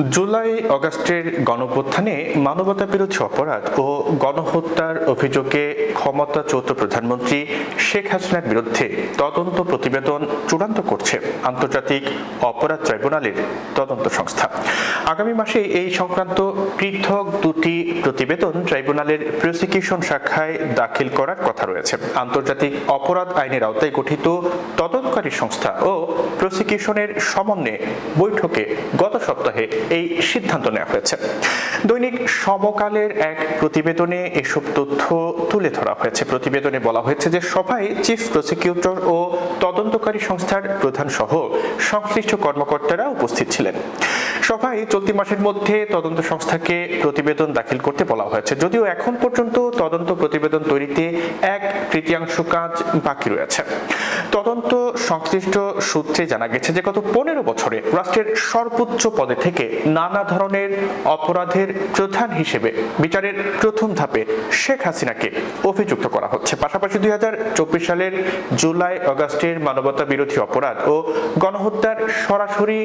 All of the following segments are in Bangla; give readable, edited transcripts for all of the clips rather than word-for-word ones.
জুলাই আগস্টের গণঅভ্যুত্থানে মানবতাবিরোধী অপরাধ ও গণহত্যার অভিযোগে ক্ষমতাচ্যুত প্রধানমন্ত্রী শেখ হাসিনার বিরুদ্ধে তদন্ত প্রতিবেদন চূড়ান্ত করছে আন্তর্জাতিক অপরাধ ট্রাইব্যুনালের তদন্ত সংস্থা। আগামী মাসে এই সংক্রান্ত পৃথক দুটি প্রতিবেদন ট্রাইব্যুনালের প্রসিকিউশন শাখায় দাখিল করার কথা রয়েছে। আন্তর্জাতিক অপরাধ আইনের আওতায় গঠিত তদন্তকারী সংস্থা ও প্রসিকিউশনের সমন্বয়ে বৈঠকে গত সপ্তাহে এই সিদ্ধান্ত নেওয়া হয়েছে। দৈনিক সমকালের এক প্রতিবেদনে এসব তথ্য তুলে ধরা হয়েছে। প্রতিবেদনে বলা হয়েছে যে সভায় চিফ প্রসিকিউটর ও তদন্তকারী সংস্থার প্রধান সহ সংশ্লিষ্ট কর্মকর্তারা উপস্থিত ছিলেন। সভায় চলতি মাসের মধ্যে তদন্ত সংস্থাকে প্রতিবেদন দাখিল করতে বলা হয়েছে। যদিও এখন পর্যন্ত তদন্ত প্রতিবেদন তৈরিতে 1/3 কাজ বাকি রয়েছে। তদন্ত সংশ্লিষ্ট সূত্রে জানা গেছে যে গত 15 বছরে রাষ্ট্রের সর্বোচ্চ পদে থেকে নানা ধরনের অপরাধের প্রধান হিসেবে বিচারের প্রথম ধাপে শেখ হাসিনাকে অভিযুক্ত করা হচ্ছে। পাশাপাশি 2024 সালের জুলাই আগস্টের মানবতা বিরোধী অপরাধ ও গণহত্যার সরাসরি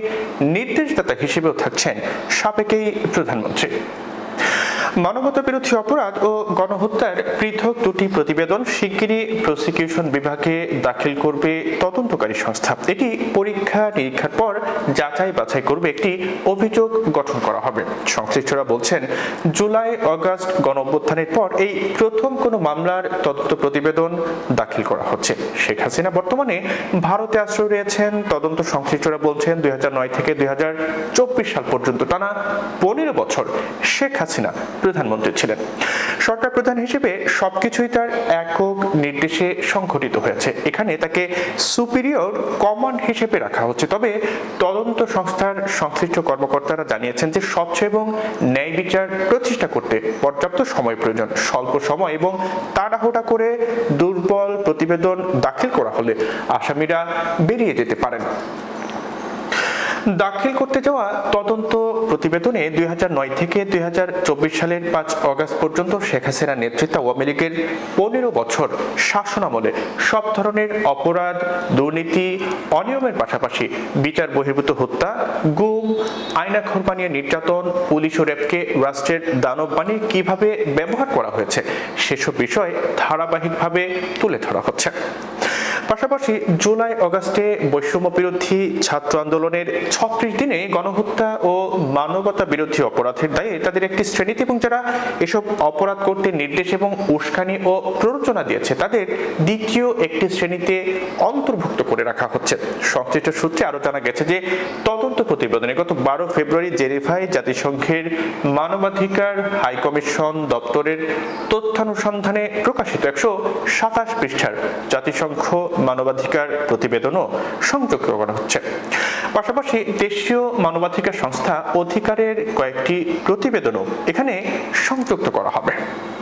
নির্দেশদাতা হিসেবেও থাকছেন সাবেক এই প্রধানমন্ত্রী। মানবতা বিরোধী অপরাধ ও গণহত্যার পৃথক দুটি প্রতিবেদন শিগগিরই প্রসিকিউশন বিভাগে দাখিল করবে তদন্তকারী সংস্থা। এটি পরীক্ষা নিরীক্ষার পর যাচাই বাছাই করবে একটি অভিযোগ গঠন করা হবে। সংশ্লিষ্টরা বলছেন, জুলাই আগস্ট গণঅভ্যুত্থানের পর এই প্রথম কোনো মামলার তদন্ত প্রতিবেদন দাখিল করা হচ্ছে। শেখ হাসিনা বর্তমানে ভারতে আশ্রয় রয়েছেন। তদন্ত সংশ্লিষ্টরা বলছেন 2009 থেকে 2024 সাল পর্যন্ত টানা 15 বছর শেখ হাসিনা প্রধানমন্ত্রী ছিলেন। সরকার প্রধান হিসেবে সবকিছুই তার একক নির্দেশে সংঘটিত হয়েছে। এখানে তাকে সুপিরিয়র কমান্ড হিসেবে রাখা হচ্ছে। তবে তদন্ত সংস্থার সংশ্লিষ্ট কর্মকর্তারা জানিয়েছেন যে স্বচ্ছ এবং ন্যায় বিচার প্রতিষ্ঠা করতে পর্যাপ্ত সময় প্রয়োজন। স্বল্প সময় এবং তাড়াহুড়া করে দুর্বল প্রতিবেদন দাখিল করা হলে আসামিরা বেরিয়ে যেতে পারেন। দাখিল করতে যাওয়া তদন্ত প্রতিবেদনে 2009 থেকে 2024 সালের 5 আগস্ট পর্যন্ত শেখ হাসিনার নেতৃত্বে আওয়ামী লীগের 15 বছর শাসনামলে সব ধরনের অপরাধ, দুর্নীতি, অনিয়মের পাশাপাশি বিচার বহির্ভূত হত্যা, গুম, আয়নাঘর বানিয়ে নির্যাতন, পুলিশ ও র্যাবকে রাষ্ট্রের দানব বানিয়ে কিভাবে ব্যবহার করা হয়েছে সেসব বিষয় ধারাবাহিকভাবে তুলে ধরা হচ্ছে। পাশাপাশি জুলাই আগস্টে বৈষম্য বিরোধী ছাত্র আন্দোলনের 36 দিনে গণহত্যা ও মানবতা বিরোধী অপরাধের দায়ে তাদের একটি শ্রেণীতে এবং যারা এসব অপরাধ করতে নির্দেশ এবং উস্কানি ও প্ররোচনা দিয়েছে তাদের দ্বিতীয় একটি শ্রেণীতে অন্তর্ভুক্ত করে রাখা হচ্ছে। সংশ্লিষ্ট সূত্রে আরো জানা গেছে যে তদন্ত প্রতিবেদনে গত 12 ফেব্রুয়ারি জেনেভায় জাতিসংঘের মানবাধিকার হাই কমিশন দপ্তরের তথ্যানুসন্ধানে প্রকাশিত 127 পৃষ্ঠার জাতিসংঘ মানবাধিকার প্রতিবেদনও সংযুক্ত করা হচ্ছে। পাশাপাশি দেশীয় মানবাধিকার সংস্থা অধিকারের কয়েকটি প্রতিবেদনও এখানে সংযুক্ত করা হবে।